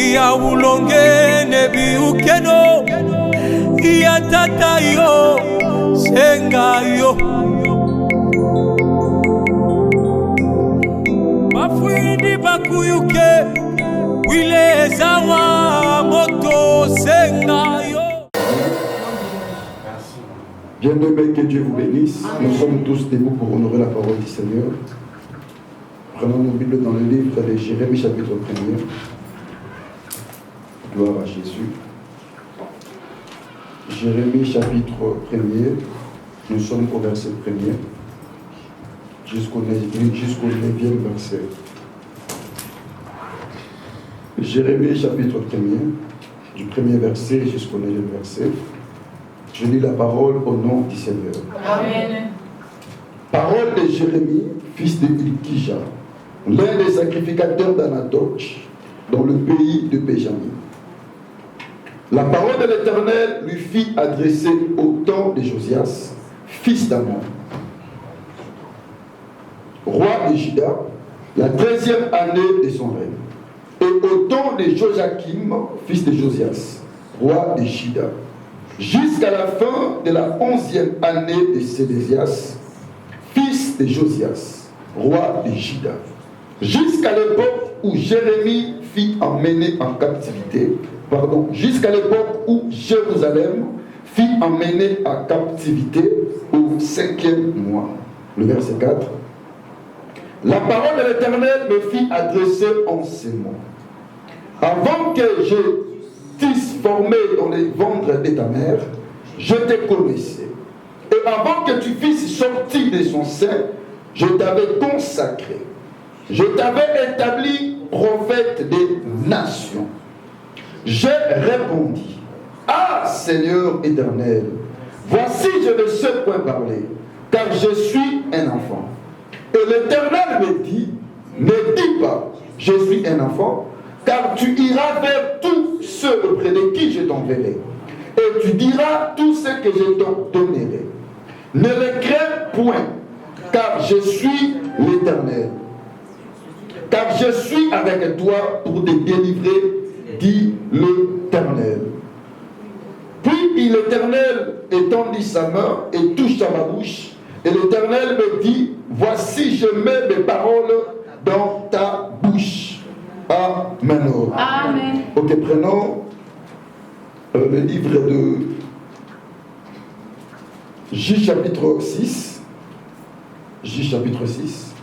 ya ulonge nebi ukeno ya tata yo senga yo Mafwindi bakuyuke wile zawa moto senga yo. Bien-aimés, que Dieu vous bénisse. Nous sommes tous debout pour honorer la parole du Seigneur. Prenons nos Bibles dans le livre de Jérémie chapitre 1er. Gloire à Jésus. Jérémie chapitre 1er. Nous sommes au verset 1er jusqu'au 9e verset. Jérémie chapitre 1er, du 1er verset jusqu'au 9e verset. Je lis la parole au nom du Seigneur. Amen. Parole de Jérémie, fils de Hilkija, l'un des sacrificateurs d'Anatoch, dans le pays de Benjamin. La parole de l'Éternel lui fit adresser au temps de Josias, fils d'Amon, roi de Juda, la 13e année de son règne, et au temps de Joachim, fils de Josias, roi de Juda, jusqu'à la fin de la 11e année de Sédécias, fils de Josias, roi de Juda, jusqu'à l'époque où Jérémie fut emmené en captivité, jusqu'à l'époque où Jérusalem fut emmené en captivité au 5e mois. Le verset 4. La parole de l'Éternel me fit adresser en ces mots. Avant que je t'eusse formé dans les ventres de ta mère, je te connaissais. Et avant que tu fusses sorti de son sein, je t'avais consacré. Je t'avais établi prophète des nations. J'ai répondu, ah Seigneur éternel, voici je ne sais point parler, car je suis un enfant. Et l'Éternel me dit, ne dis pas, je suis un enfant, car tu iras vers tous ceux auprès de qui je t'enverrai. Et tu diras tout ce que je te donnerai. Ne les crains point, car je suis l'Éternel. Car je suis avec toi pour te délivrer, dit l'Éternel. Puis l'Éternel étendit sa main et toucha ma bouche. Et l'Éternel me dit, voici je mets mes paroles dans ta bouche. Amen. Amen. Ok, prenons le livre de J chapitre 6. J chapitre 6.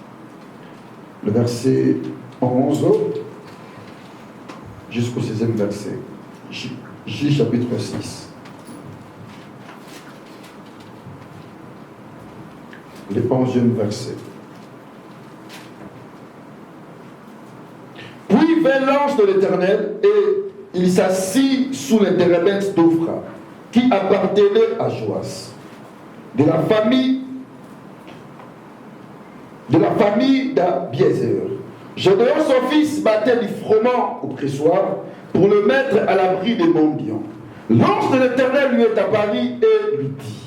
Le verset 11 jusqu'au 16e verset. J chapitre 6. Le 11e verset. Puis vint l'ange de l'Éternel et il s'assit sous les térébintes d'Ophra, qui appartenait à Joas, de la famille d'Abiezer. Gédéon son fils battait du froment au pressoir pour le mettre à l'abri des mendiants. L'ange de l'Éternel lui est apparu et lui dit,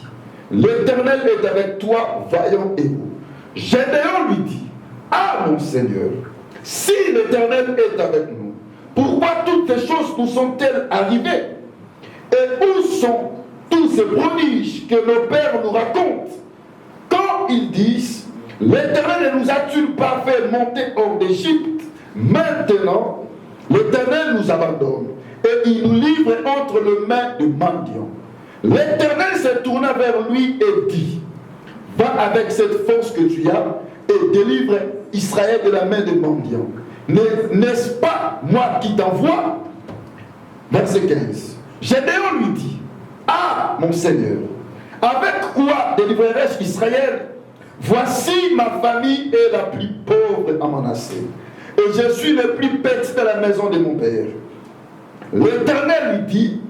l'Éternel est avec toi, vaillant héros. Gédéon lui dit, ah mon Seigneur, si l'Éternel est avec nous, pourquoi toutes ces choses nous sont-elles arrivées? Et où sont tous ces prodiges que nos pères nous racontent? Quand ils disent, l'Éternel ne nous a-t-il pas fait monter hors d'Égypte? Maintenant, l'Éternel nous abandonne et il nous livre entre les mains de mendiants. L'Éternel se tourna vers lui et dit, va avec cette force que tu as et délivre Israël de la main des mendiants. N'est-ce pas moi qui t'envoie? Verset 15. Gédéon lui dit, ah mon Seigneur, avec quoi délivrerai-je Israël? Voici ma famille est la plus pauvre à Manassé, et je suis le plus petit de la maison de mon père. L'Éternel lui dit,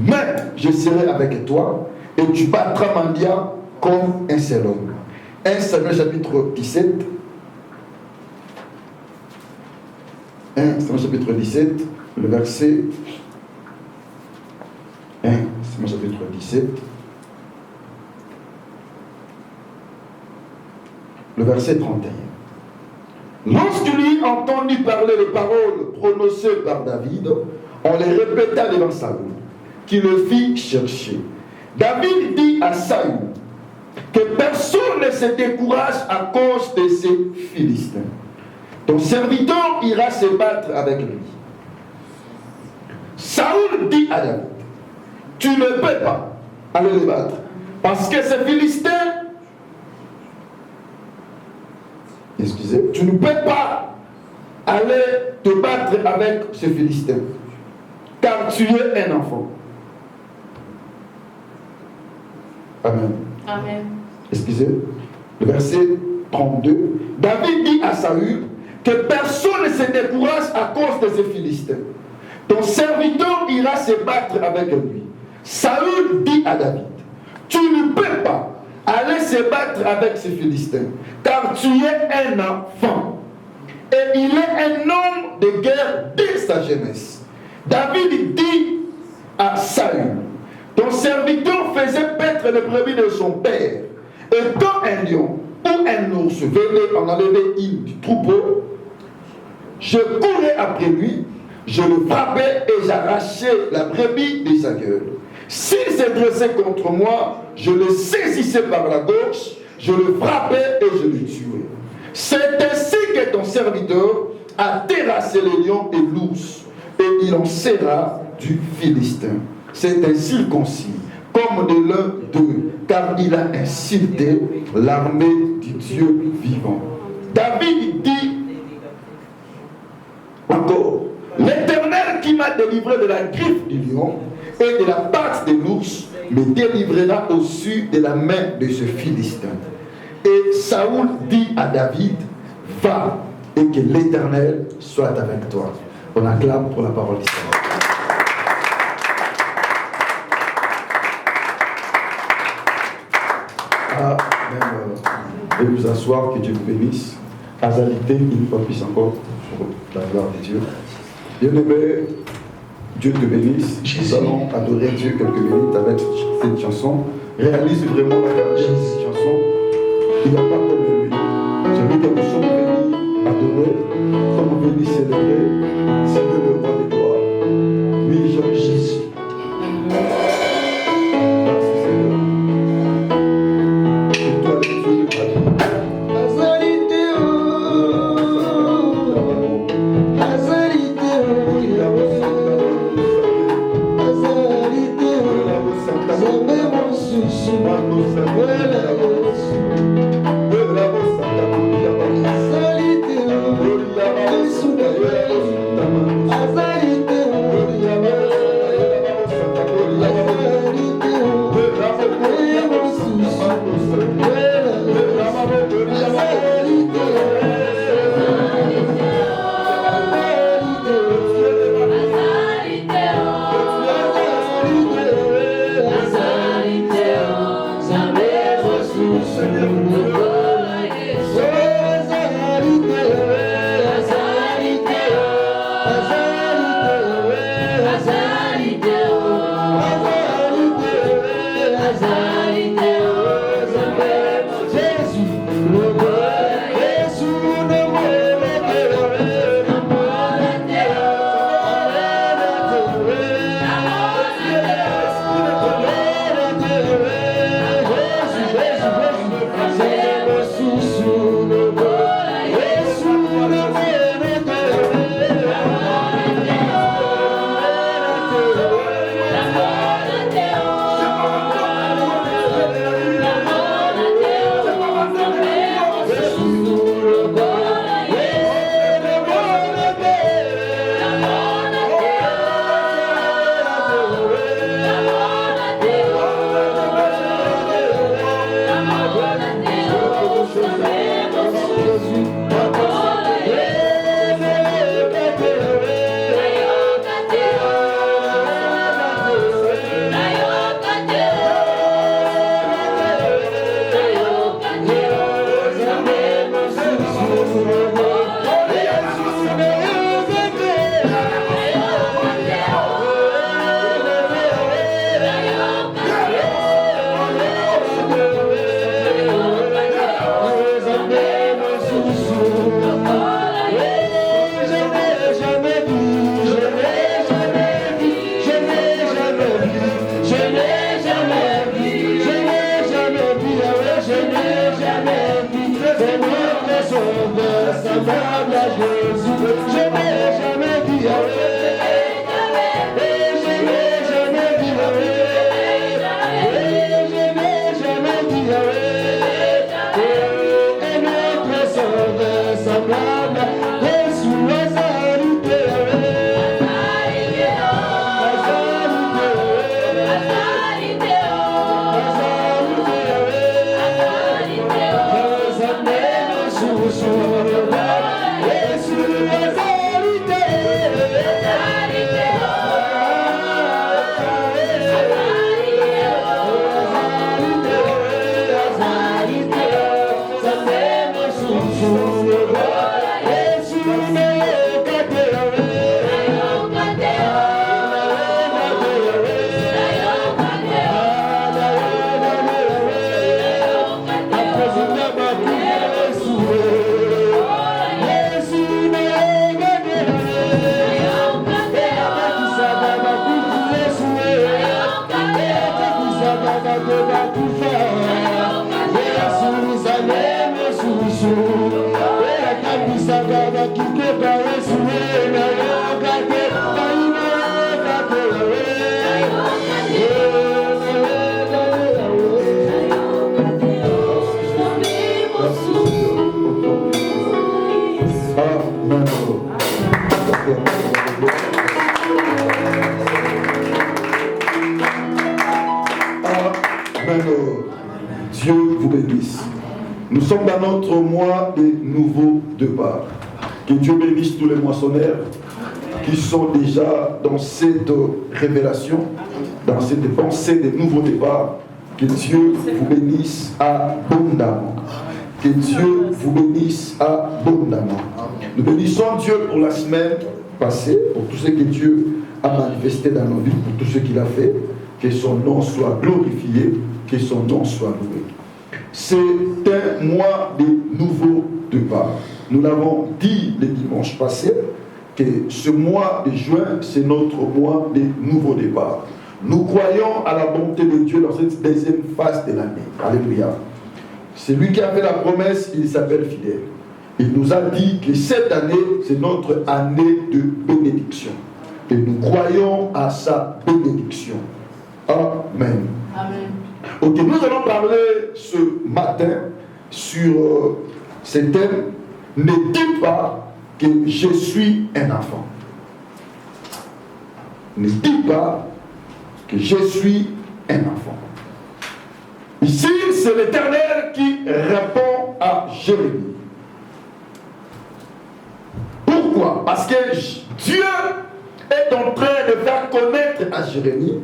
mais je serai avec toi, et tu battras mendiant comme un seul homme. 1 Samuel chapitre 17. 1 Samuel chapitre 17, le verset 1 Samuel chapitre 17, le verset 31. Lorsqu'il entendit parler les paroles prononcées par David, on les répéta devant Saül, qui le fit chercher. David dit à Saül que personne ne se décourage à cause de ces Philistins. Ton serviteur ira se battre avec lui. Saül dit à David, tu ne peux pas aller les battre, parce que ces Philistins, tu ne peux pas aller te battre avec ces Philistins, car tu es un enfant. Amen. Amen. Le verset 32. David dit à Saül que personne ne se décourage à cause de ces Philistins. Ton serviteur ira se battre avec lui. Saül dit à David, tu ne peux pas aller se battre avec ces Philistins, car tu es un enfant. Et il est un homme de guerre dès sa jeunesse. David dit à Saül, ton serviteur faisait paître les brebis de son père. Et quand un lion ou un ours venait en enlever une du troupeau, je courais après lui, je le frappais et j'arrachais la brebis de sa gueule. S'il se dressait contre moi, je le saisissais par la gorge, je le frappais et je le tuais. C'est ainsi que ton serviteur a terrassé les lions et l'ours, et il en sera du Philistin. C'est un circoncis, comme de l'un d'eux, car il a insulté l'armée du Dieu vivant. David dit encore, l'Éternel qui m'a délivré de la griffe du lion et de la patte de l'ours me délivrera au-dessus de la main de ce Philistin. Et Saül dit à David, va et que l'Éternel soit avec toi. On acclame pour la parole du Seigneur. Veuillez vous asseoir, que Dieu vous bénisse. Azalité, une fois plus encore, pour la gloire de Dieu. Bien-aimé, Dieu te bénisse. Nous allons adorer Dieu quelques minutes avec cette chanson. Réalise vraiment la grandeur de cette chanson. Il n'y a pas comme lui. J'ai vu que nous sommes venus adorer, sommes venus célébrer. C'est le roi des gloires. Oui, Jésus. Amen. Dieu vous bénisse. Nous sommes dans notre mois de nouveaux départs. Que Dieu bénisse tous les moissonneurs qui sont déjà dans cette révélation, dans cette pensée de nouveaux départs. Que Dieu vous bénisse abondamment. Que Dieu vous bénisse abondamment. Nous bénissons Dieu pour la semaine passée, pour tout ce que Dieu a manifesté dans nos vies, pour tout ce qu'il a fait. Que son nom soit glorifié, que son nom soit loué. C'est un mois de nouveaux départs. Nous l'avons dit le dimanche passé, que ce mois de juin, c'est notre mois de nouveaux départs. Nous croyons à la bonté de Dieu dans cette deuxième phase de l'année. Alléluia. C'est lui qui a fait la promesse, il s'appelle fidèle. Il nous a dit que cette année, c'est notre année de bénédiction. Et nous croyons à sa bénédiction. Amen. Amen. Ok, nous allons parler ce matin sur ce thème. Ne dis pas que je suis un enfant. Ne dis pas que je suis un enfant. Ici, c'est l'Éternel qui répond à Jérémie. Pourquoi? Parce que Dieu est en train de faire connaître à Jérémie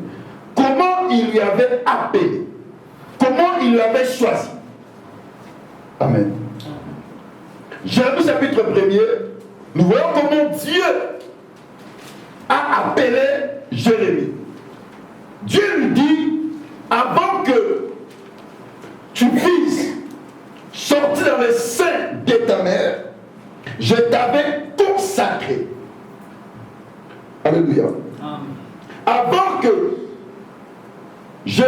comment il lui avait appelé, comment il l'avait choisi. Amen. Jérémie chapitre 1er, nous voyons comment Dieu a appelé Jérémie. Dieu lui dit, avant que tu puisses sortir dans le sein de ta mère, je t'avais consacré. Alléluia. Amen. Avant que je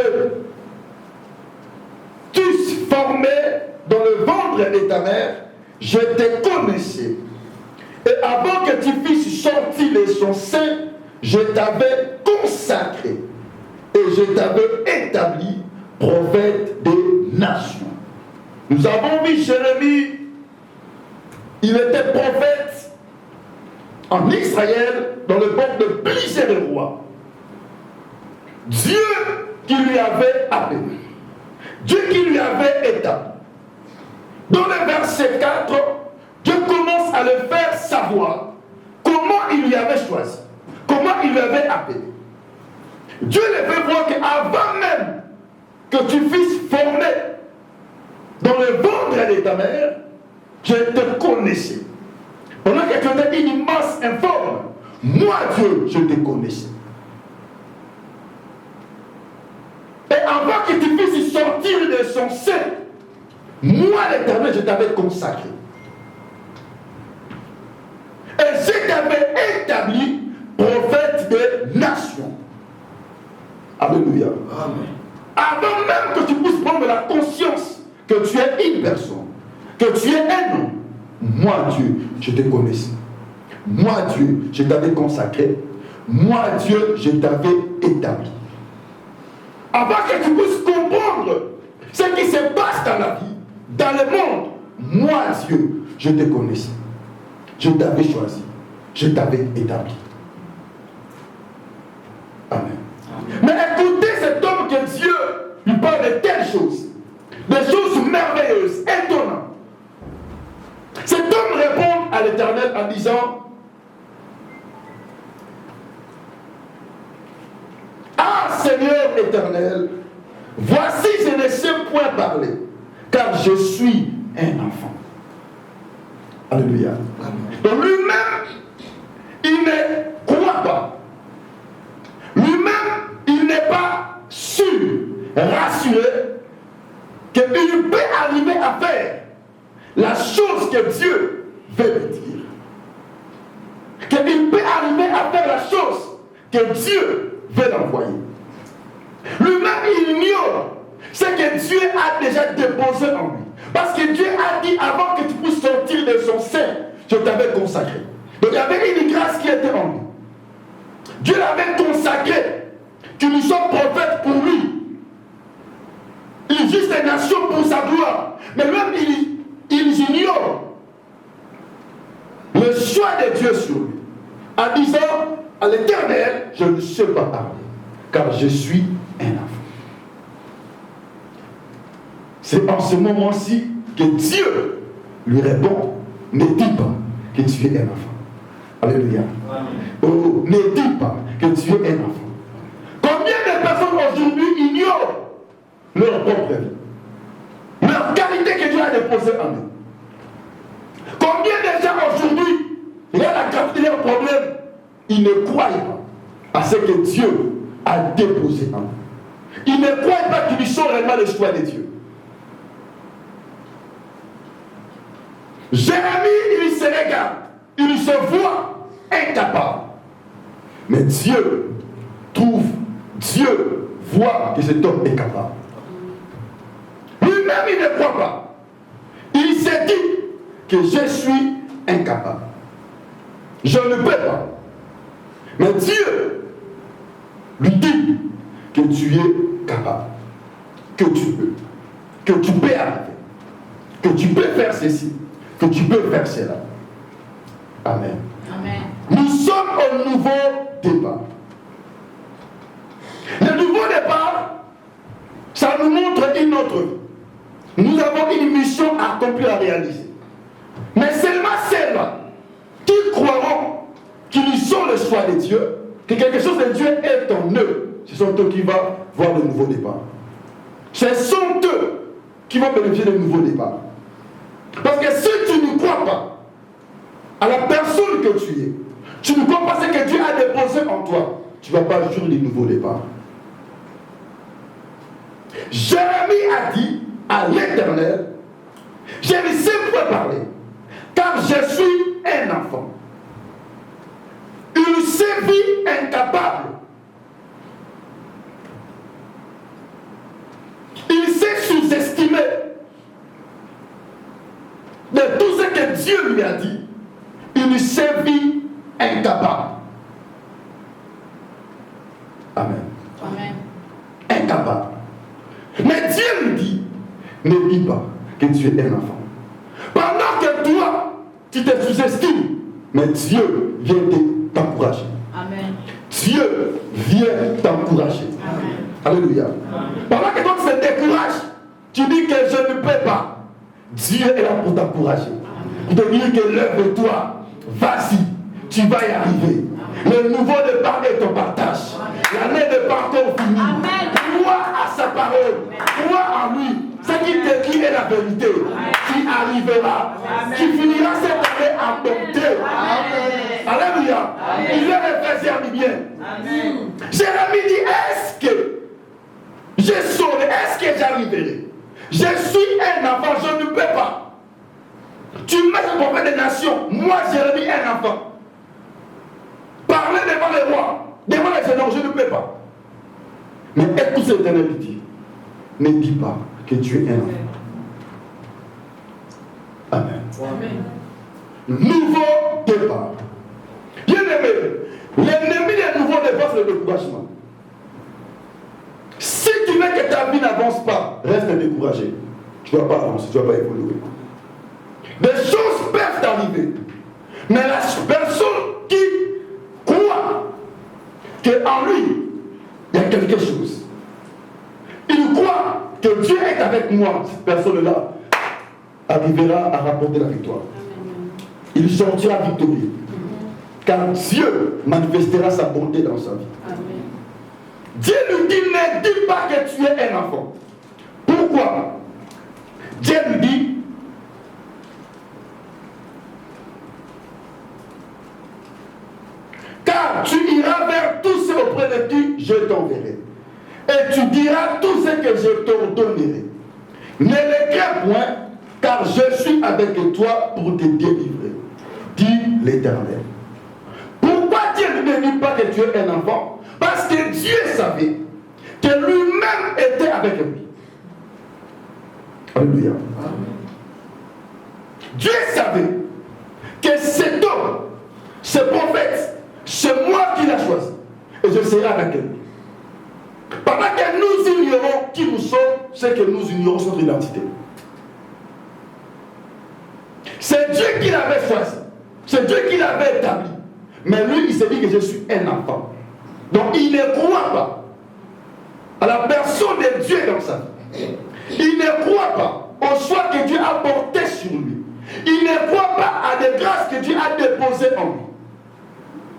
t'eusse formé dans le ventre de ta mère, je te connaissais. Et avant que tu fusses sorti de son sein, je t'avais consacré. Et je t'avais établi prophète des nations. Nous avons vu Jérémie, il était prophète en Israël dans le peuple de plusieurs rois. Dieu qui lui avait appelé, Dieu qui lui avait établi. Dans le verset 4, Dieu commence à le faire savoir comment il lui avait choisi, comment il lui avait appelé. Dieu le fait voir qu'avant même que tu fusses formé dans le ventre de ta mère, je te connaissais. Pendant que tu étais une masse informe, moi Dieu, je te connaissais. Et avant que tu puisses sortir de son sein, moi l'Éternel, je t'avais consacré. Et je t'avais établi prophète des nations. Alléluia. Amen. Avant même que tu puisses prendre la conscience que tu es une personne, que tu es un homme, moi Dieu, je te connaissais. Moi Dieu, je t'avais consacré. Moi Dieu, je t'avais établi. Avant que tu puisses comprendre ce qui se passe dans la vie, dans le monde, moi Dieu, je te connaissais. Je t'avais choisi. Je t'avais établi. Amen. Mais écoutez cet homme que Dieu lui parle de telles choses, des choses merveilleuses, étonnantes. Cet homme répond à l'Éternel en disant, ah Seigneur éternel, voici je ne sais point parler, car je suis un enfant. Alléluia. Donc lui-même, il ne croit pas. Lui-même, il n'est pas sûr, rassuré, qu'il peut arriver à faire la chose que Dieu veut lui dire. Qu'il peut arriver à faire la chose que Dieu veut l'envoyer. Lui-même, il ignore ce que Dieu a déjà déposé en lui. Parce que Dieu a dit, avant que tu puisses sortir de son sein, je t'avais consacré. Donc il y avait une grâce qui était en lui. Dieu l'avait consacré, qu'il nous soit prophète pour lui. Il juge les nations pour sa gloire. Mais même il ignore le choix de Dieu sur lui. en disant à l'Éternel, je ne sais pas parler, car je suis un enfant. C'est en ce moment-ci que Dieu lui répond, ne dis pas que tu es un enfant. Alléluia. Oh, ne dis pas que tu es un enfant. Combien de personnes aujourd'hui ignorent leur propre vie, leur qualité que Dieu a déposée en eux? Combien de gens aujourd'hui, regarde la gravité de leur problème, ils ne croient pas à ce que Dieu a déposé en eux. Ils ne croient pas qu'ils sont réellement le choix de Dieu. Jérémie, il se regarde, il se voit incapable. Mais Dieu voit que cet homme est capable. Lui-même, il ne croit pas. Il s'est dit que je suis incapable. Je ne peux pas. Mais Dieu lui dit que tu es capable, que tu peux arriver, que tu peux faire ceci, que tu peux faire cela. Amen. Amen. Nous sommes au nouveau départ. Le nouveau départ, ça nous montre une autre vie. Nous avons une mission accomplie à réaliser. Mais seulement celles-là qui croiront qu'ils sont le choix de Dieu, que quelque chose de Dieu est en eux, ce sont eux qui vont voir le nouveau départ. Ce sont eux qui vont bénéficier du nouveau départ. Parce que si tu ne crois pas à la personne que tu es, tu ne crois pas ce que Dieu a déposé en toi, tu ne vas pas jouir du nouveau départ. Jérémie a dit à l'Éternel, je ne sais pas parler, car je suis un enfant. Il s'est vu incapable. Il s'est sous-estimé de tout ce que Dieu lui a dit. Il s'est vu incapable. Amen. Amen. Incapable. Mais Dieu lui dit, ne dis pas que tu es un enfant. Pendant que toi, tu te sous-estimes, mais Dieu vient t'encourager. Amen. Dieu vient t'encourager. Amen. Alléluia. Pendant que toi tu te décourages, tu dis que je ne peux pas. Dieu est là pour t'encourager. Pour te dire que lève-toi, vas-y, tu vas y arriver. Le nouveau départ est ton partage. L'année de parcours finie. Crois à sa parole. Crois en lui. Ce qu'il te dit est la vérité. Tu arriveras. Tu finiras cette année en bonté. Alléluia. Il est Éphésiens dit bien. Jérémie dit, est-ce que je saurai, est-ce que j'arriverai? Je suis un enfant, je ne peux pas. Tu mets le prophète des nations, moi Jérémie, un enfant. Parler devant les rois, devant les seigneurs, je ne peux pas. Mais écoute ce Éternel dit, ne dis pas que tu es un enfant. Amen. Amen. Nouveau départ. Bien aimé, l'ennemi des nouveaux départs, c'est le découragement. Si tu veux que ta vie n'avance pas, reste découragé. Tu ne vas pas avancer, tu ne vas pas évoluer. Des choses peuvent t'arriver. Mais la personne qui croit qu'en lui, il y a quelque chose. Il croit que Dieu est avec moi. Cette personne-là arrivera à rapporter la victoire. Il sortira victorieux. Car Dieu manifestera sa bonté dans sa vie. Amen. Dieu lui dit, ne dis pas que tu es un enfant. Pourquoi? Dieu lui dit, car tu iras vers tous ceux auprès de qui je t'enverrai. Et tu diras tout ce que je t'ordonnerai. Ne les crains point, car je suis avec toi pour te délivrer, dit l'Éternel. Pourquoi Dieu ne dit pas que tu es un enfant? Parce que Dieu savait que lui-même était avec lui. Alléluia. Dieu savait que cet homme, ce prophète, c'est moi qui l'ai choisi. Et je serai avec lui. Pendant que nous ignorons qui nous sommes, c'est que nous ignorons notre identité. C'est Dieu qui l'avait choisi. C'est Dieu qui l'avait établi. Mais lui, il s'est dit que je suis un enfant. Donc il ne croit pas à la personne de Dieu dans sa vie. Il ne croit pas au choix que Dieu a porté sur lui. Il ne croit pas à des grâces que Dieu a déposées en lui.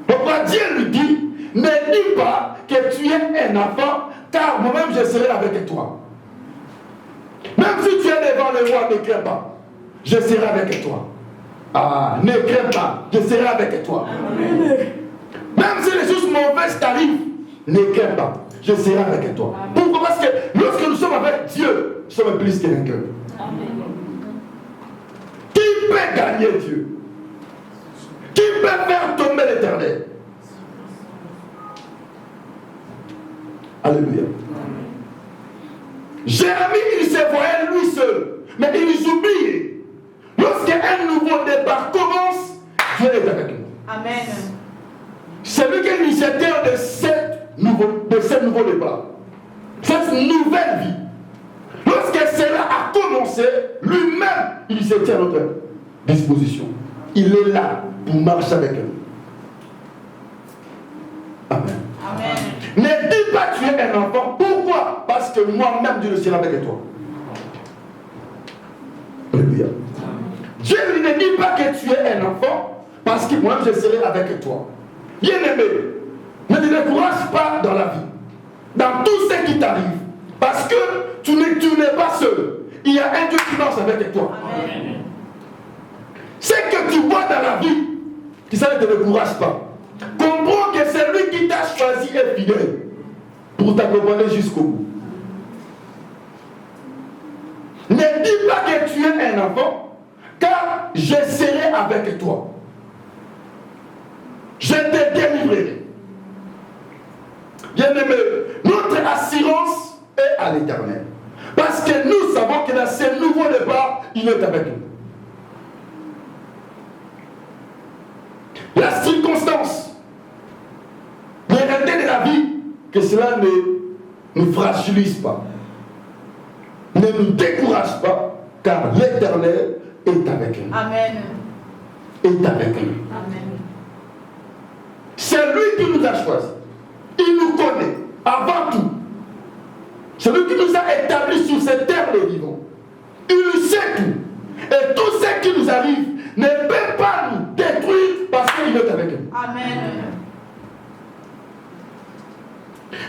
Pourquoi Dieu lui dit, ne dis pas que tu es un enfant, car moi-même je serai avec toi. Même si tu es devant le roi, ne crains pas. Je serai avec toi. Ah, ne crains pas, je serai avec toi. Amen. Même si les choses mauvaises t'arrivent, ne crains pas, je serai avec toi. Amen. Pourquoi? Parce que lorsque nous sommes avec Dieu, nous sommes plus que vainqueurs. Qui peut gagner Dieu? Qui peut faire tomber l'Éternel? Alléluia. Jérémie, il se voyait lui seul, mais il oubliait. Lorsqu'un nouveau départ commence, Dieu est avec nous. Amen. C'est lui qui est l'initiateur de ce nouveau départ, cette nouvelle vie. Lorsque cela a commencé, lui-même, il se tient à notre disposition. Il est là pour marcher avec nous. Amen. Amen. Ne dis pas que tu es un enfant. Pourquoi? Parce que moi-même, Dieu le sera avec toi. Alléluia. Dieu ne dit pas que tu es un enfant, parce que moi je serai avec toi. Bien-aimé, ne te décourage pas dans la vie, dans tout ce qui t'arrive, parce que tu n'es pas seul. Il y a un Dieu qui marche avec toi. Amen. Ce que tu vois dans la vie, ça ne te décourage pas. Comprends que c'est lui qui t'a choisi et fidèle pour t'accompagner jusqu'au bout. Ne dis pas que tu es un enfant, car je serai avec toi. Je te délivrerai. Bien-aimé, notre assurance est à l'Éternel. Parce que nous savons que dans ce nouveau départ, il est avec nous. La circonstance, les réalités de la vie, que cela ne nous fragilise pas, ne nous décourage pas, car l'Éternel est avec nous. Amen. Est avec nous. Amen. C'est lui qui nous a choisis. Il nous connaît avant tout. C'est lui qui nous a établis sur cette terre de vivants. Il sait tout. Et tout ce qui nous arrive ne peut pas nous détruire parce qu'il est avec nous. Amen.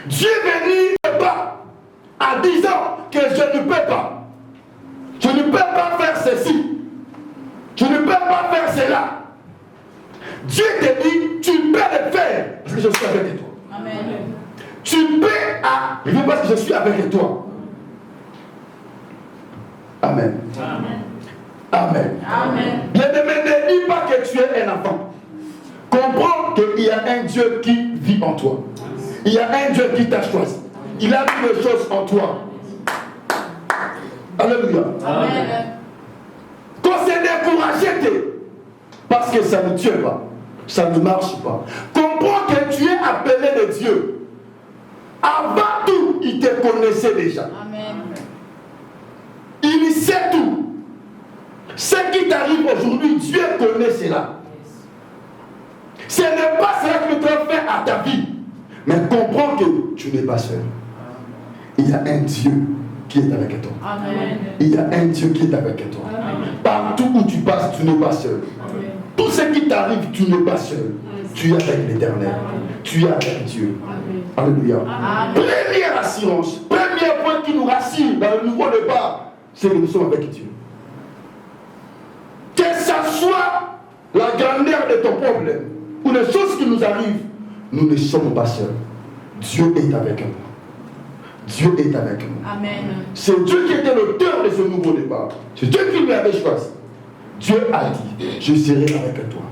Dieu ne pas en disant que je ne peux pas. Je ne peux pas faire ceci. Je ne peux pas faire cela. Dieu te dit, tu peux le faire parce que je suis avec toi. Amen. Tu peux arriver parce que je suis avec toi. Amen. Amen. Amen. Amen. Bien-aimé, ne dis pas que tu es un enfant. Comprends qu'il y a un Dieu qui vit en toi. Il y a un Dieu qui t'a choisi. Il a mis les choses en toi. Alléluia. Amen. Quand c'est découragé, parce que ça ne tue pas, ça ne marche pas. Comprends que tu es appelé de Dieu. Avant tout, il te connaissait déjà. Amen. Il sait tout. Ce qui t'arrive aujourd'hui, Dieu connaît cela. Ce n'est pas cela que tu as fait à ta vie. Mais comprends que tu n'es pas seul. Il y a un Dieu qui est avec toi. Amen. Il y a un Dieu qui est avec toi. Amen. Partout où tu passes, tu n'es pas seul. Amen. Tout ce qui t'arrive, tu n'es pas seul. Tu es avec l'Éternel. Tu es avec Dieu. Amen. Alléluia. Amen. Première assurance, premier point qui nous rassure dans le nouveau départ, c'est que nous sommes avec Dieu. Que ce soit la grandeur de ton problème ou les choses qui nous arrivent, nous ne sommes pas seuls. Dieu est avec nous. Dieu est avec nous. Amen. C'est Dieu qui était l'auteur de ce nouveau départ. C'est Dieu qui lui avait choisi. Dieu a dit, je serai avec toi.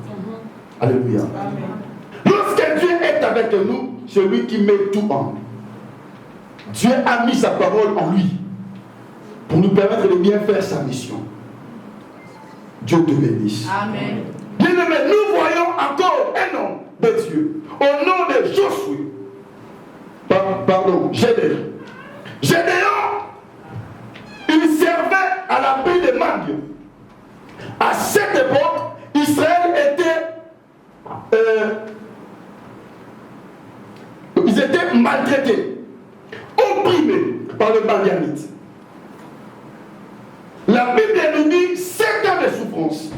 Alléluia. Amen. Lorsque Dieu est avec nous, c'est lui qui met tout en nous. Dieu a mis sa parole en lui pour nous permettre de bien faire sa mission. Dieu te bénisse. Amen. Bien-aimé, nous voyons encore un homme de Dieu au nom de Josué. Gédéon. Gédéon, il servait à la paix de Madian. À cette époque, Israël était ils étaient maltraités, opprimés par le Madianite. La Bible nous dit 7 ans de souffrance,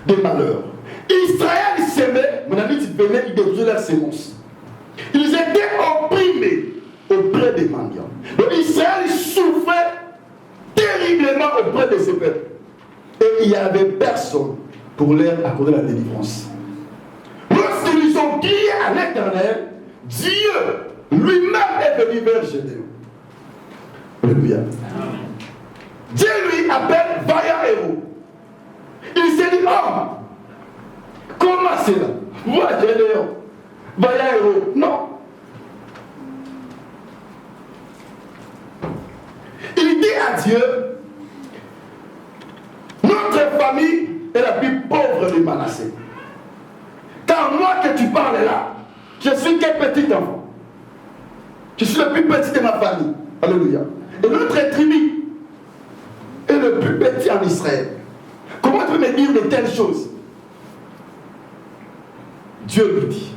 de malheur. Israël s'aimait, mon ami, tu venais, ils détruisaient leur sémence. Ils étaient opprimés auprès des Madians. Donc Israël souffrait terriblement auprès de ses peuples. Et il n'y avait personne pour leur accorder la délivrance. Lorsqu'ils ont crié à l'Éternel, Dieu lui-même est venu vers Gédéon. Alléluia. Dieu lui appelle vaillant héros. Il s'est dit, oh, comment c'est là? Moi, Gédéon, vaillant héros. Non. Il dit à Dieu, notre famille est la plus pauvre de Manassé. Car moi que tu parles là, je suis qu'un petit enfant. Je suis le plus petit de ma famille. Alléluia. Et notre tribu est le plus petit en Israël. Comment tu peux me dire de telles choses? Dieu lui dit,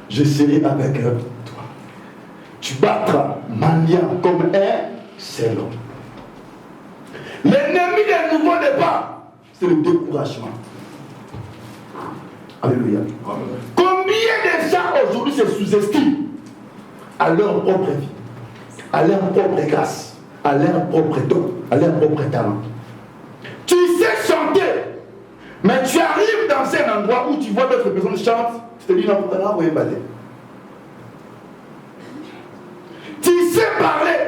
je serai avec toi. Tu battras Madian comme un seul homme. L'ennemi des nouveaux départ, c'est le découragement. Alléluia. Combien de gens aujourd'hui se sous-estiment à leur propre vie, à leur propre grâce, à leur propre don, à leur propre talent? Tu sais chanter, mais tu arrives dans un endroit où tu vois d'autres personnes chanter, tu te dis non, tu n'as rien battu. Tu sais parler,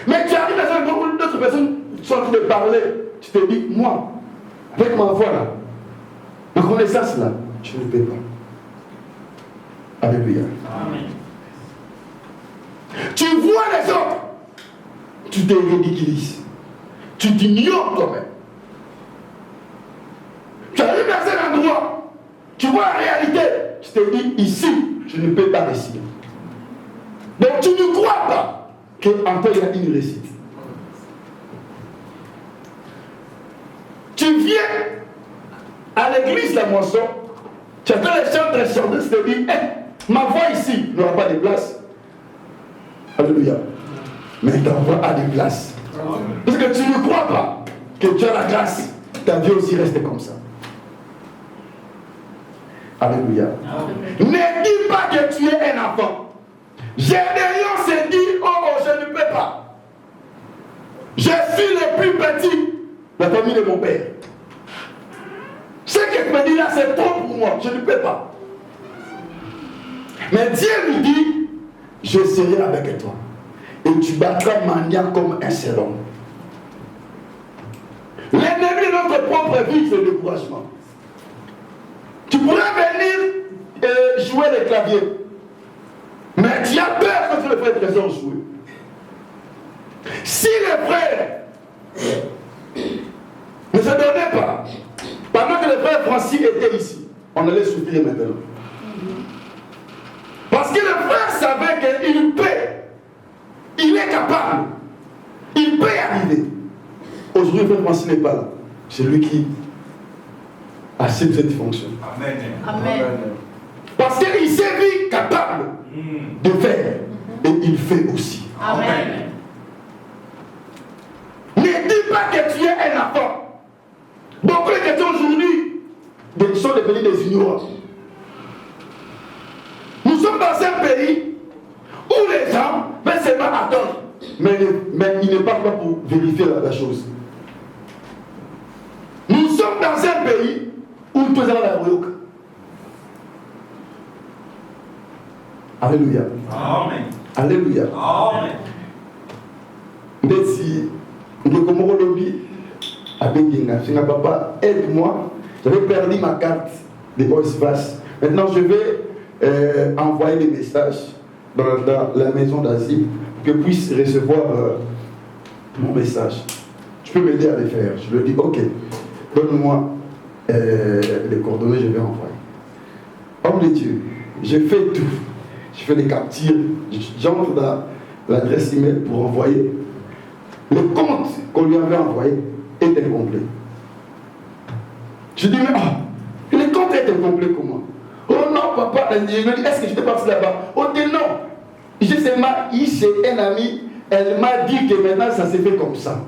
mais tu arrives dans un endroit où d'autres personnes sont en train de parler, tu te dis, moi, avec ma voix là, ma connaissance là, je ne peux pas. Alléluia. Amen. Tu vois les autres, tu te ridiculises, tu t'ignores toi-même. Tu arrives dans un endroit, tu vois la réalité, tu te dis, ici, je ne peux pas réussir. Donc tu ne crois pas qu'en toi il y a une réussite. Tu viens à l'église la moisson, tu attends les chants très chanteurs, tu te dis, ma voix ici n'aura pas de place. Alléluia. Mais ta voix a des places. Parce que tu ne crois pas que tu as la grâce, ta vie aussi reste comme ça. Alléluia. Ne dis pas que tu es un enfant. Gédéon s'est dit, oh, je ne peux pas. Je suis le plus petit de la famille de mon père. Ce que tu me dis là, c'est trop pour moi. Je ne peux pas. Mais Dieu lui dit, je serai avec toi. Et tu battras Madian comme un seul homme. L'ennemi de notre propre vie, c'est le découragement. Tu pourrais venir jouer le clavier. Mais tu as peur que le frère Trésor joue. Si le frère ne se donnait pas, pendant que le frère Francis était ici, on allait souffrir maintenant. Parce que le frère savait qu'il peut, il est capable, il peut y arriver. Aujourd'hui, le frère Francis n'est pas là. C'est lui qui assume cette fonction. Amen. Amen. Parce qu'il s'est vu capable de faire, et il fait aussi. Amen. Ne dis pas que tu es un enfant. Beaucoup de questions aujourd'hui sont devenus des ignorants. Nous sommes dans un pays où les gens veulent seulement attendre, mais ils ne parlent pas pour vérifier la chose. Nous sommes dans un pays où nous faisons la route. Alléluia. Amen. Alléluia. Amen. Merci. Papa, aide-moi. J'avais perdu ma carte de Voice Pass. Maintenant, je vais envoyer des messages dans la maison d'asile pour que puisse recevoir mon message. Tu peux m'aider à le faire. Je lui dis, ok, donne-moi les coordonnées, je vais envoyer. Homme de Dieu, j'ai fait tout. Je fais des captures, j'entre dans l'adresse email pour envoyer. Le compte qu'on lui avait envoyé est incomplet. Je dis, mais le compte est incomplet comment? Oh non, papa, il me dit, est-ce que je t'ai parti là-bas? Oh non, J'ai seulement eu chez un ami, elle m'a dit que maintenant ça s'est fait comme ça.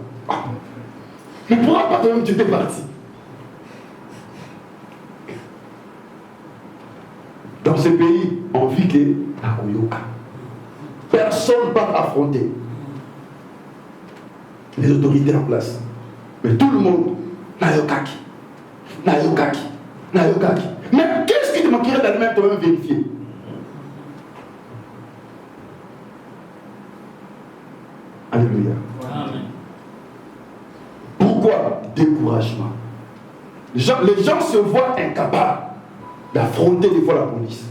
Mais pourquoi pas toi-même tu étais parti? Dans ce pays, on vit que Akuyoka. Personne ne va affronter les autorités en place. Mais tout le monde, Nayokaki. Nayokaki. Nayokaki. Mais qu'est-ce qui te manquerait d'elle-même toi-même vérifier? Alléluia. Amen. Pourquoi découragement? Les gens se voient incapables d'affronter des fois la police.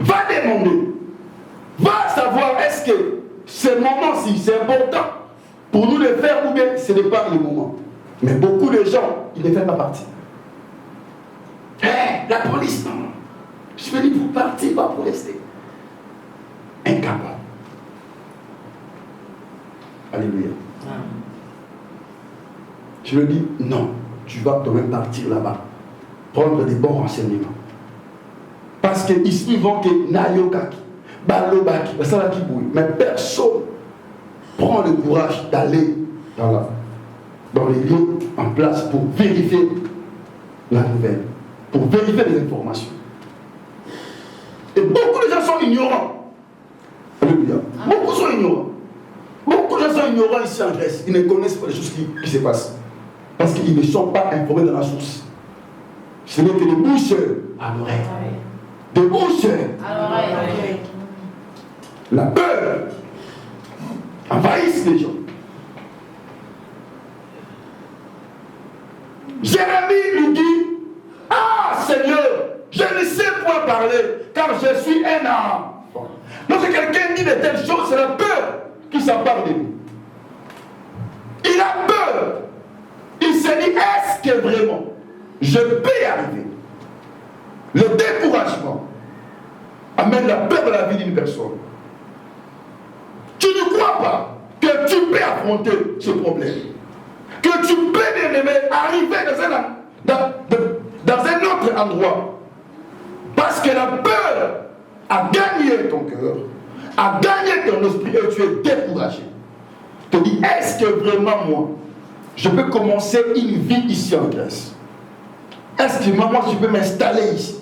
Va demander. Va savoir est-ce que ce moment-ci, c'est important pour nous de faire ou bien ce n'est pas le moment. Mais beaucoup de gens, ils ne font pas partie. Hey, la police, non. Je veux dire pour partir, pas pour rester. Incapable. Alléluia. Je lui dis, non, tu vas toi-même partir là-bas, prendre des bons renseignements. Parce qu'ici, ils vont que Nayokaki, Balobaki, Salaki Boui, mais personne prend le courage d'aller dans les lieux en place pour vérifier la nouvelle, pour vérifier les informations. Et beaucoup de gens sont ignorants. Alléluia. Beaucoup sont ignorants. Beaucoup de gens sont ignorants ici en Grèce. Ils ne connaissent pas les choses qui se passent. Parce qu'ils ne sont pas informés dans la source. Ce n'est que des bouches à l'oreille. Des bouches à l'oreille. La peur envahisse les gens. Jérémie lui dit, ah Seigneur, je ne sais point parler, car je suis un enfant. Lorsque quelqu'un dit de telles choses, c'est la peur qui s'empare de lui. Il a peur. Il se dit, est-ce que vraiment je peux y arriver? Le découragement amène la peur de la vie d'une personne. Tu ne crois pas que tu peux affronter ce problème, que tu peux arriver dans un autre endroit, parce que la peur a gagné ton cœur, a gagné ton esprit et tu es découragé. Tu te dis, est-ce que vraiment moi, je peux commencer une vie ici en Grèce? Est-ce que moi je peux m'installer ici?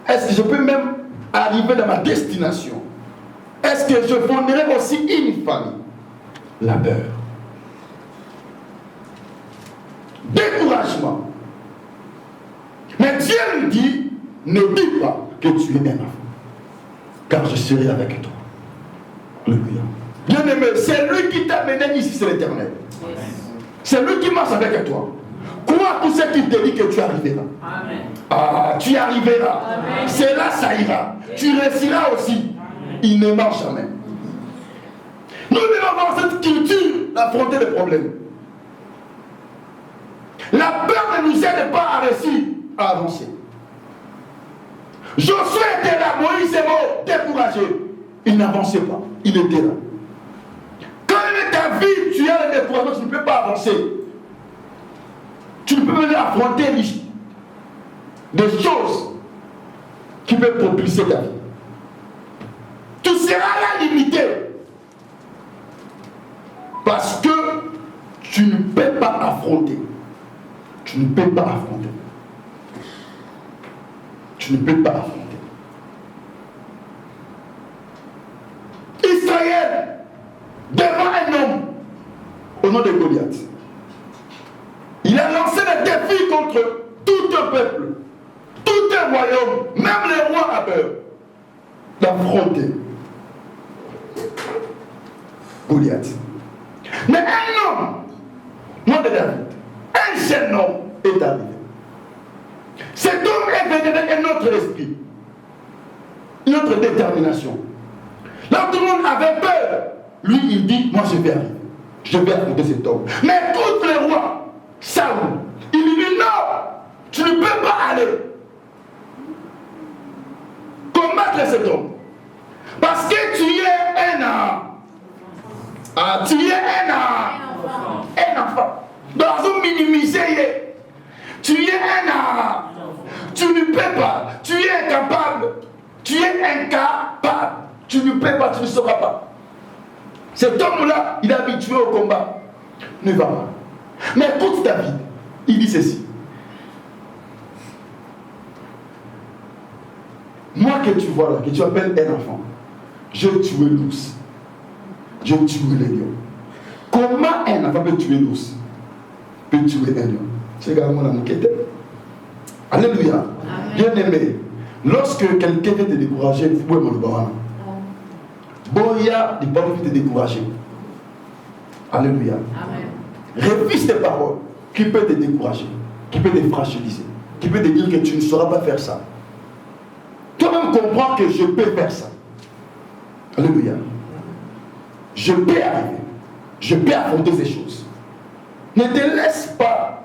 Est-ce que je peux même arriver dans ma destination? Est-ce que je fonderai aussi une famille? La peur. Découragement. Mais Dieu lui dit, ne dis pas que tu es un enfant, car je serai avec toi. Alléluia. Bien-aimé, c'est lui qui t'a mené ici, c'est l'Éternel. Yes. C'est lui qui marche avec toi. Crois tout ce qu'il te dit que tu arriveras. Amen. Ah, tu y arriveras. Amen. C'est là, ça ira. Yes. Tu réussiras aussi. Amen. Il ne marche jamais. Nous devons avoir cette culture d'affronter les problèmes. La peur ne nous aide pas à réussir, à avancer. Josué était là, Moïse est mort, découragé. Il n'avançait pas, il était là. Quand dans ta vie, tu as le découragement, tu ne peux pas avancer. Tu ne peux pas affronter des choses qui peuvent propulser ta vie. Tu seras là limité. Parce que tu ne peux pas affronter. Tu ne peux pas affronter. Tu ne peux pas affronter. Israël, devant un homme au nom de Goliath, il a lancé des défis contre tout un peuple, tout un royaume, même les rois à peur d'affronter Goliath. Mais un homme, nom de David, un jeune homme est arrivé. Cet homme est venu avec un autre esprit, une autre détermination. Là, tout le monde avait peur. Lui, il dit, moi je vais arriver. Je vais affronter cet homme. Mais contre les rois, Saoul, il lui dit, non, tu ne peux pas aller combattre cet homme. Parce que tu es tu es un enfant. Dans un minimisé, tu es tu ne peux pas, tu es incapable, tu es incapable. Tu ne peux pas, tu ne sauras pas. Cet homme-là, il est habitué au combat. Ne va pas. Mais écoute David, il dit ceci. Moi que tu vois là, que tu appelles un enfant, je tué l'ours. Je tué le lion. Comment un enfant peut tuer l'ours? Peut tuer un lion? C'est également la moquette. Alléluia. Bien aimé, lorsque quelqu'un veut te décourager, il faut me le voir. Bon, il y a des paroles qui te décourager. Alléluia. Amen. Refuse tes paroles qui peuvent te décourager, qui peuvent te fragiliser, qui peuvent te dire que tu ne sauras pas faire ça. Toi-même comprends que je peux faire ça. Alléluia. Je peux arriver. Je peux affronter ces choses. Ne te laisse pas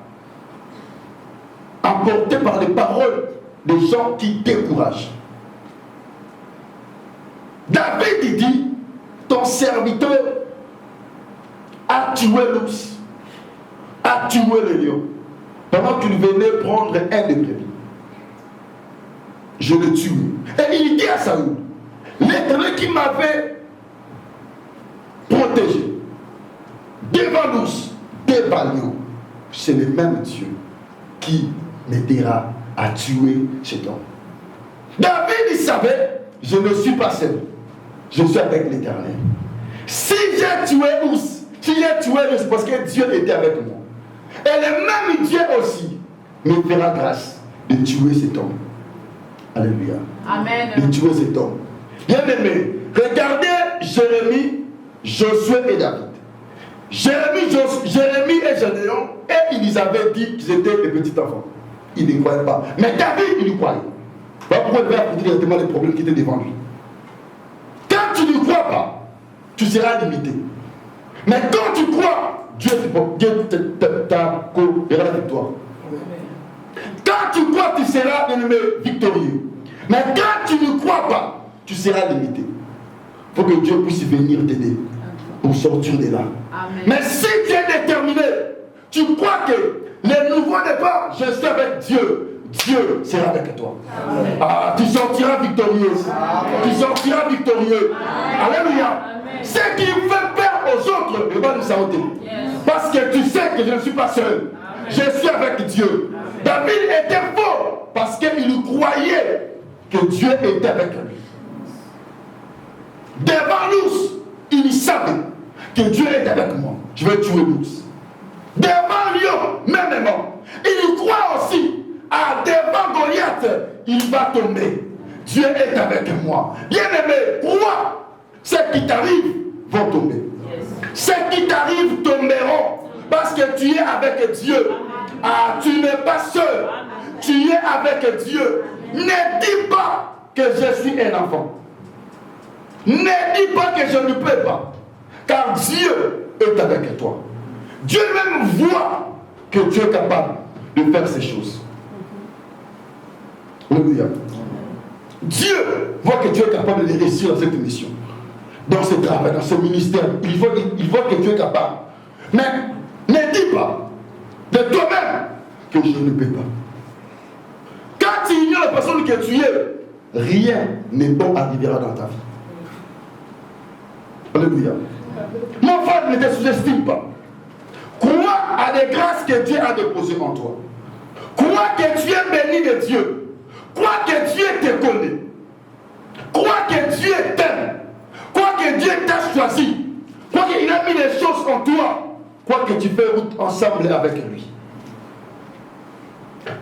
emporter par les paroles des gens qui découragent. David dit, ton serviteur a tué l'ours, a tué le lion, pendant qu'il venait prendre un des brebis. Je le tue. Et il dit à Saül, l'Éternel qui m'avait protégé devant l'ours, devant le lion, c'est le même Dieu qui m'aidera à tuer cet homme. David, il savait, je ne suis pas seul. Je suis avec l'Éternel. Si j'ai tué l'ours, si j'ai tué l'ours, parce que Dieu était avec moi. Et le même Dieu aussi me fera grâce de tuer cet homme. Alléluia. Amen. De tuer cet homme. Bien aimé, regardez Jérémie, Josué et David. Jérémie et Gédéon, et ils avaient dit qu'ils étaient des petits enfants. Ils ne croyaient pas. Mais David, il y croyait. Voilà pourquoi il va dire directement les problèmes qui étaient devant lui. Quand tu ne crois pas, tu seras limité. Mais quand tu crois, Dieu t'accordera la victoire. Quand tu crois, tu seras victorieux. Mais quand tu ne crois pas, tu seras limité. Il faut que Dieu puisse venir t'aider pour sortir de là. Amen. Mais si tu es déterminé, tu crois que le nouveau départ, je suis avec Dieu. Dieu sera avec toi. Amen. Ah, tu sortiras victorieux. Amen. Tu sortiras victorieux. Amen. Alléluia. Amen. Ce qui fait peur aux autres, il va nous sauter. Yes. Parce que tu sais que je ne suis pas seul. Amen. Je suis avec Dieu. Amen. David était fort parce qu'il croyait que Dieu était avec lui. Devant l'ours, il savait que Dieu est avec moi. Je vais tuer l'ours. Devant lion, même il croit aussi. Ah, devant Goliath, il va tomber. Dieu est avec moi. Bien-aimé, crois. Ceux qui t'arrivent vont tomber. Ceux qui t'arrivent tomberont. Parce que tu es avec Dieu. Ah, tu n'es pas seul. Tu es avec Dieu. Ne dis pas que je suis un enfant. Ne dis pas que je ne peux pas. Car Dieu est avec toi. Dieu même voit que tu es capable de faire ces choses. Alléluia. Dieu voit que tu es capable de réussir dans cette mission, dans ce travail, dans ce ministère. Il voit que tu es capable. Mais ne dis pas de toi-même que je ne peux pas. Quand tu ignores la personne que tu es, rien n'est bon arrivera dans ta vie. Alléluia. Mon frère, ne te sous-estime pas. Crois à des grâces que Dieu a déposées en toi. Crois que tu es béni de Dieu. Crois que Dieu te connaît. Crois que Dieu t'aime. Crois que Dieu t'a choisi. Crois qu'il a mis des choses en toi. Crois que tu fais route ensemble avec lui.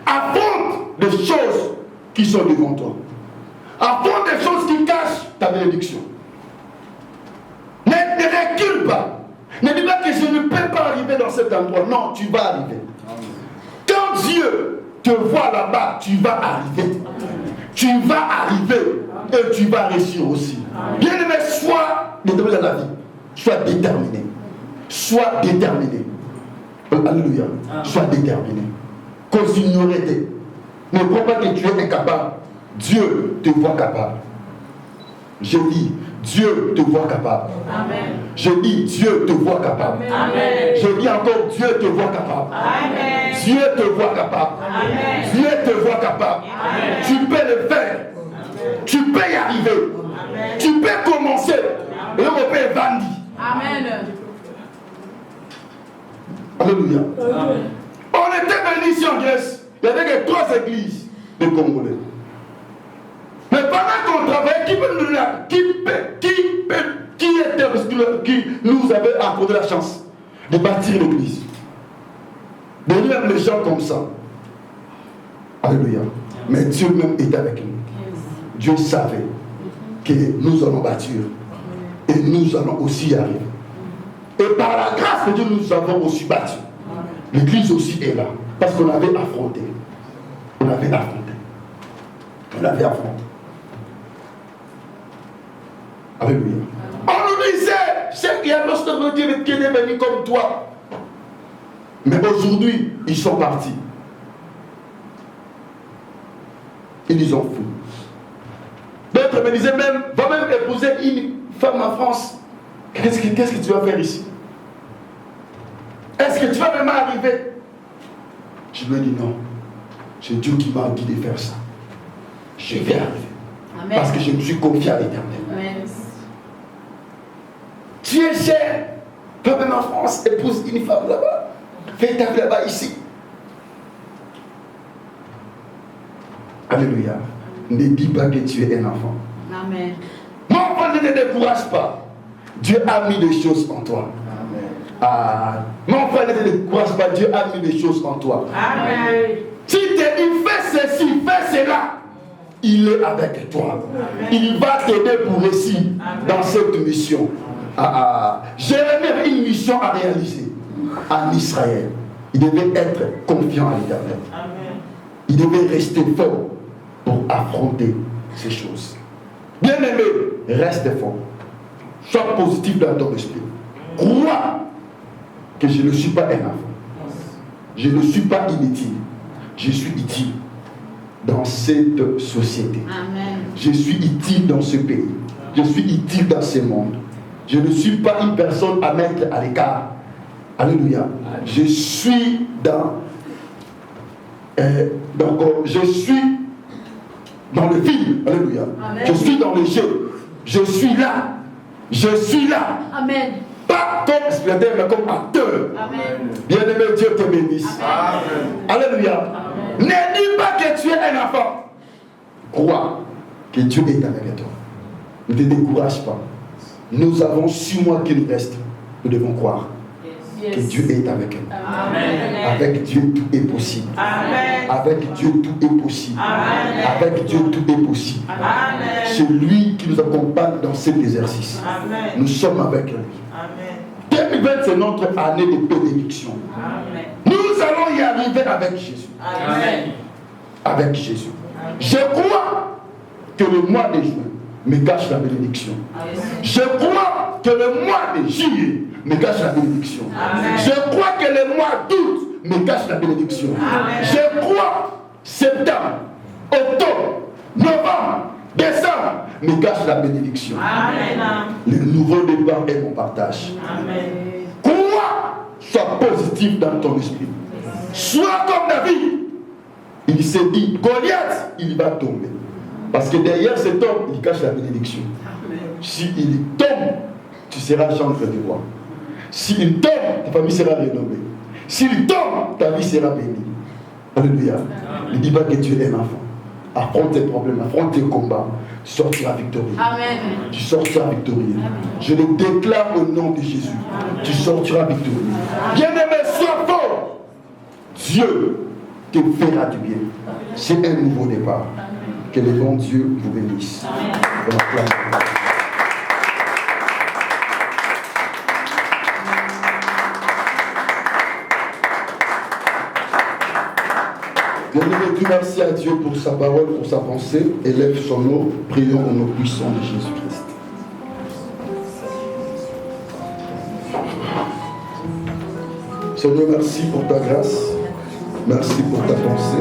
Affronte des choses qui sont devant toi. Affronte des choses qui cachent ta bénédiction. Ne recule pas. Ne dis pas que je ne peux pas arriver dans cet endroit. Non, tu vas arriver. Quand Dieu te vois là-bas, tu vas arriver. Tu vas arriver et tu vas réussir aussi. Bien-aimé, sois déterminé dans la vie. Sois déterminé. Sois déterminé. Alléluia. Sois déterminé. Continue. Ne crois pas que tu es incapable. Dieu te voit capable. Je dis, Dieu te voit capable. Amen. Je dis, Dieu te voit capable. Amen. Je dis encore, Dieu te voit capable. Amen. Dieu te voit capable. Amen. Dieu te voit capable. Amen. Tu peux le faire. Amen. Tu peux y arriver. Amen. Tu peux peut vendre. Amen. Alléluia. On était venu ici en Grèce. Il y avait que 3 églises de Congolais. Mais pendant qu'on travaillait, qui nous avait accordé la chance de bâtir l'église? De même les gens comme ça. Alléluia. Mais Dieu même était avec nous. Dieu savait que nous allons bâtir. Et nous allons aussi y arriver. Et par la grâce de Dieu, nous avons aussi bâti. L'église aussi est là. Parce qu'on avait affronté. On avait affronté. Alléluia. On nous disait, c'est qu'il y a d'autres qui est venu comme toi. Mais aujourd'hui, ils sont partis. Ils ont fou. D'autres me disaient même, va même épouser une femme en France. Qu'est-ce que tu vas faire ici? Est-ce que tu vas même arriver? Je lui ai dit non. C'est Dieu qui m'a dit de faire ça. Je vais arriver. Amen. Parce que je me suis confié à l'Éternel. Tu es cher. Va même en France, épouse une femme là-bas. Fais ta vie là-bas ici. Alléluia. Ne dis pas que tu es un enfant. Amen. Mon enfant, ne te décourage pas. Dieu a mis des choses en toi. Amen. Ah, mon frère, ne te décourage pas. Dieu a mis des choses en toi. Amen. Si tu dis fais ceci, fais cela, il est avec toi. Amen. Il va t'aider pour réussir dans cette mission. Jérémie avait une mission à réaliser en Israël. Il devait être confiant à l'Éternel. Il devait rester fort pour affronter ces choses. Bien-aimé, reste fort. Sois positif dans ton esprit. Crois que je ne suis pas un enfant. Je ne suis pas inutile. Je suis utile dans cette société. Amen. Je suis utile dans ce pays. Je suis utile dans ce monde. Je ne suis pas une personne à mettre à l'écart. Alléluia. Je suis je suis dans le film. Alléluia. Amen. Je suis dans le jeu. Je suis là. Je suis là. Amen. Pas comme spectateur, mais comme acteur. Amen. Bien-aimé, Dieu te bénisse. Amen. Alléluia. Amen. Ne dis pas que tu es un enfant. Crois que Dieu est avec toi. Ne te décourage pas. Nous avons 6 mois qui nous restent. Nous devons croire que Dieu est avec nous. Amen. Avec Dieu, tout est possible. Amen. Avec Dieu, tout est possible. Amen. Avec Dieu, tout est possible. Amen. C'est lui qui nous accompagne dans cet exercice. Amen. Nous sommes avec lui. Amen. 2020, c'est notre année de bénédiction. Amen. Nous allons y arriver avec Jésus. Amen. Avec Jésus. Amen. Je crois que le mois de juin me cache la bénédiction. Amen. Je crois que le mois de juillet me cache la bénédiction. Amen. Je crois que le mois d'août me cache la bénédiction. Amen. Je crois septembre, octobre, novembre, décembre me cache la bénédiction. Amen. Le nouveau départ est mon partage. Amen. Crois, sois positif dans ton esprit. Sois comme David. Il s'est dit, Goliath, il va tomber. Parce que derrière cet homme, il cache la bénédiction. S'il tombe, tu seras gendre de roi. S'il tombe, ta famille sera renommée. S'il tombe, ta vie sera bénie. Alléluia. Ne dis pas que tu es un enfant. Affronte tes problèmes, affronte tes combats. Tu sortiras victorieux. Amen. Tu sortiras victorieux. Amen. Je le déclare au nom de Jésus. Amen. Tu sortiras victorieux. Bien-aimé, sois fort. Dieu te fera du bien. C'est un nouveau départ. Que le bon Dieu vous bénisse. Bien-aimé, merci à Dieu pour sa parole, pour sa pensée. Élève son nom, prions au nom puissant de Jésus-Christ. Seigneur, merci pour ta grâce. Merci pour ta pensée.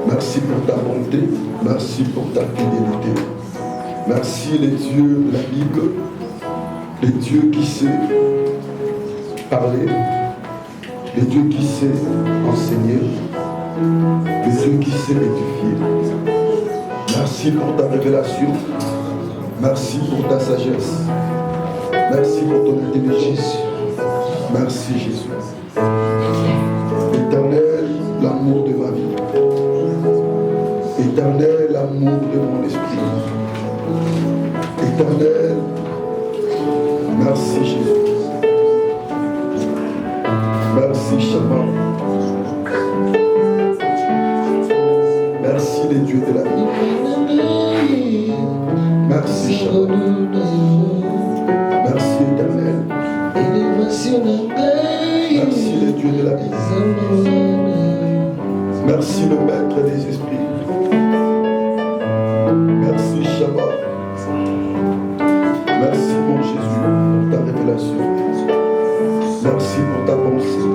Merci pour ta bonté, merci pour ta fidélité. Merci les dieux de la Bible, les dieux qui sait parler, les dieux qui sait enseigner, les dieux qui sait édifier. Merci pour ta révélation, merci pour ta sagesse, Merci pour ton intelligence. Merci Jésus. Éternel, l'amour de ma vie. Éternel, l'amour de mon esprit. Éternel, merci Jésus. Merci Shabbat. Merci les dieux de la vie. Merci Shabbat. Merci Éternel. Merci les dieux de la vie. Merci le maître des esprits. Merci Shabbat. Merci mon Jésus pour ta révélation. Merci pour ta pensée.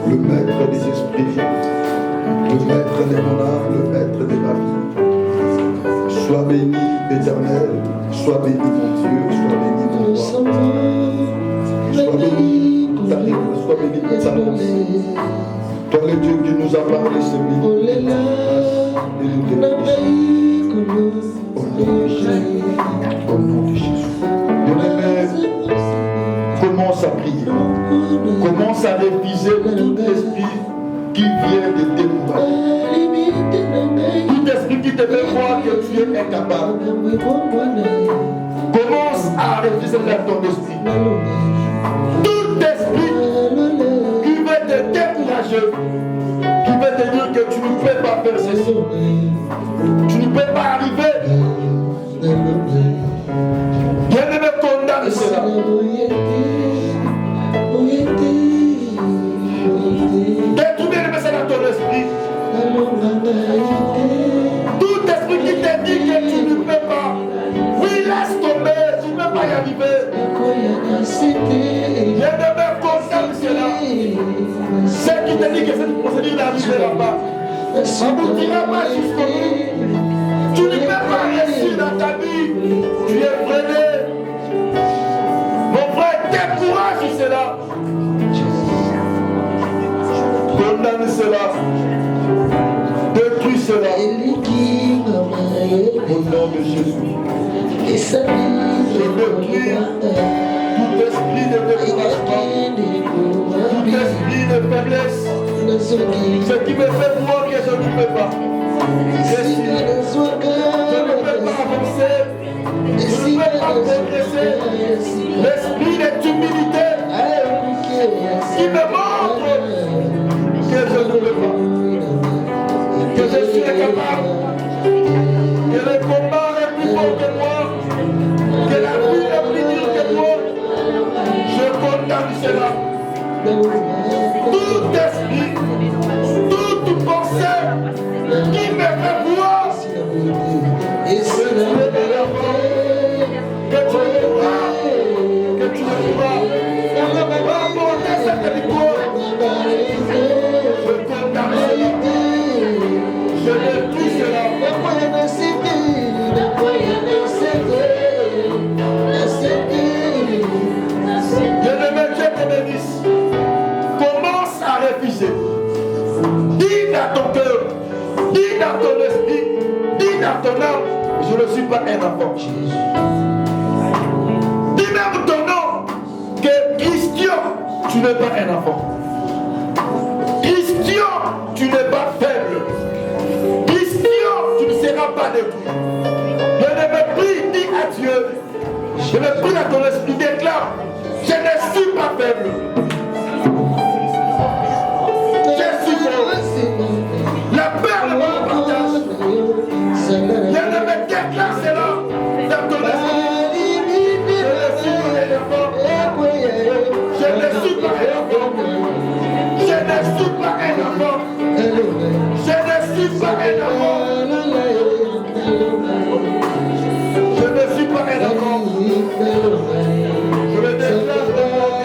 Le maître des esprits, le maître de mon âme, le maître de ma vie. Sois béni, Éternel. Sois béni, mon Dieu. Sois béni, mon roi. Sois béni pour ta révélation. Sois béni pour ta pensée. Toi, le Dieu qui nous a parlé ce midi. Et nous te bénissons. Au nom de Jésus. Au nom de Jésus. Bien-aimé, commence à prier. Commence à réviser tout esprit qui vient de décourager. Tout esprit qui te fait croire que tu es incapable. Commence à réviser ton esprit. Tout esprit qui veut te décourager, qui veut te dire que tu ne peux pas faire ceci, tu ne peux pas arriver. Bien-aimé, condamne cela. Détourne le message dans ton esprit. Tout esprit qui te dit que tu ne peux pas, oui, laisse tomber, tu ne peux pas y arriver. Bien-aimé, condamne cela. Celle qui te dit que cette procédure n'arrivera pas, n'aboutira pas jusqu'au bout. Tu ne peux pas réussir dans ta vie. Tu es freiné. Mon frère, décourage cela. Condamne cela. Détruis cela. Au nom de Jésus. Je détruis tout esprit de découragement, tout esprit de faiblesse, ce qui me fait croire que je ne peux pas. Je ne peux pas avancer, je ne peux pas progresser. L'esprit de timidité qui me montre que je ne peux pas, que je suis incapable, que le combat est plus fort que moi, que la vie est plus dure que moi. Je condamne cela. Tout esprit, toute pensée qui me fait voir que tu es que tu ne pourras apporter cette victoire. Je condamne cela. Je détruis cela. Bien-aimé, Dieu te bénisse. Commence à refuser. Dis dans ton cœur, dis dans ton esprit, dis dans ton âme, je ne suis pas un enfant. Dis même ton nom, que Christian, tu n'es pas un enfant. Christian, tu n'es pas faible. Christian, tu ne seras pas détruit. Bien-aimé, prie, dis à Dieu. Je me prie dans ton esprit, déclare, je ne suis pas faible. Je suis fort. La perle me partage. Bien-aimé, déclare cela dans ton esprit. Je ne suis pas un enfant. Je ne suis pas un enfant. Je ne suis pas un enfant. Je ne suis pas un enfant. Je le déclare dans mon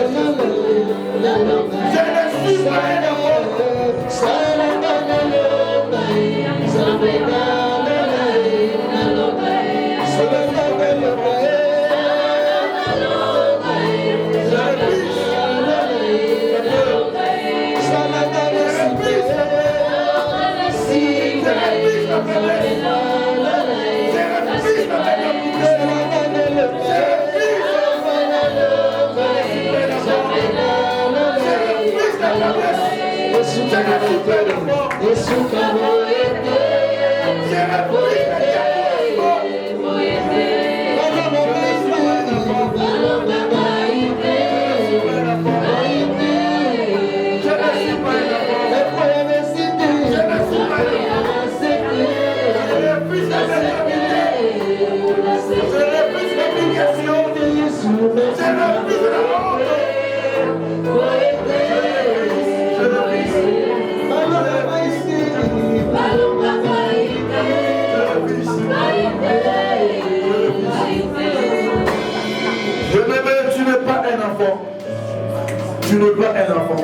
Tu n'es pas un enfant.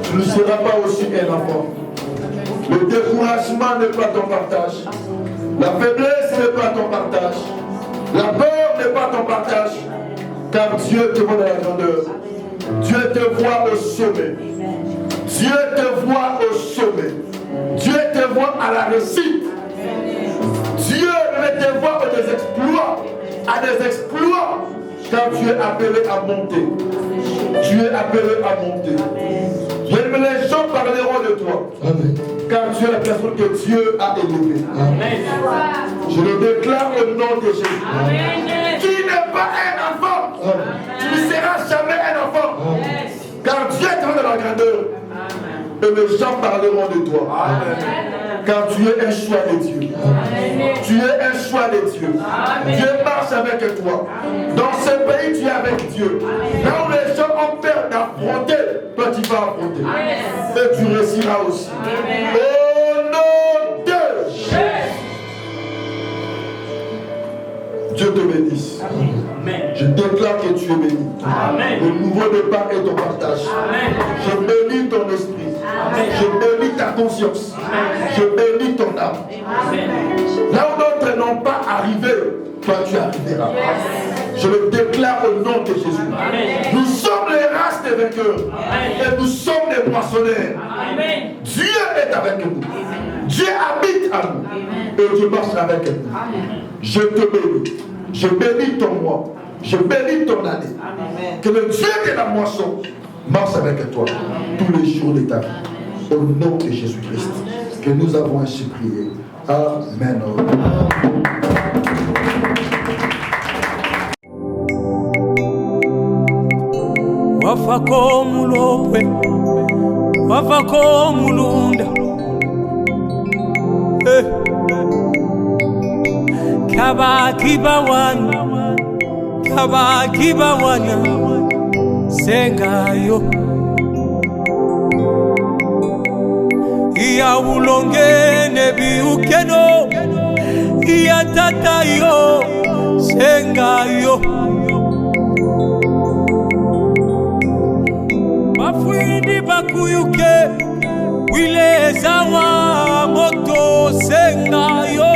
Tu ne seras pas aussi un enfant. Le découragement n'est pas ton partage. La faiblesse n'est pas ton partage. La peur n'est pas ton partage. Car Dieu te voit dans la grandeur. Dieu te voit au sommet. Dieu te voit au sommet. Dieu te voit à la réussite. Dieu ne te voit aux exploits. À des exploits. Car tu es appelé à monter. Tu es appelé à monter. Même les gens parleront de toi. Amen. Car tu es la personne que Dieu a élevée. Amen. Je le déclare au nom de Jésus. Amen. Tu n'es pas un enfant. Amen. Tu ne seras jamais un enfant. Amen. Car Dieu est dans la grandeur. Amen. Et les gens parleront de toi. Amen. Car tu es un choix de Dieu. Amen. Tu es un choix de Dieu. Amen. Dieu marche avec toi. Amen. Dans ce pays, tu es avec Dieu. Amen. Là où les gens ont peur d'affronter, toi tu vas affronter. Amen. Et tu réussiras aussi. Amen. Au nom de Jésus. Dieu te bénisse. Amen. Je déclare que tu es béni. Amen. Le nouveau départ est ton partage. Amen. Je bénis ton esprit. Amen. Je bénis ta conscience. Amen. Je bénis ton âme. Amen. Là où d'autres n'ont pas arrivé, toi tu arriveras. Yes. Je le déclare au nom de Jésus. Amen. Nous sommes les races des vainqueurs. Amen. Et nous sommes des poissonnaires. Amen. Dieu est avec nous. Amen. Dieu habite à nous. Amen. Et Dieu marche avec nous. Amen. Je te bénis. Je bénis ton mois. Je bénis ton année. Amen. Que le Dieu de la moisson marche avec toi. Amen. Tous les jours de ta vie. Au nom de Jésus-Christ. Que nous avons ainsi prié. Amen. Wafako mulopwe, wafako mulunda. Kabaki wana, sengayo. Iya ulongene biukeno, iya tatayo, sengayo. Bafwidi bakuyuke, wile zawa moto sengayo.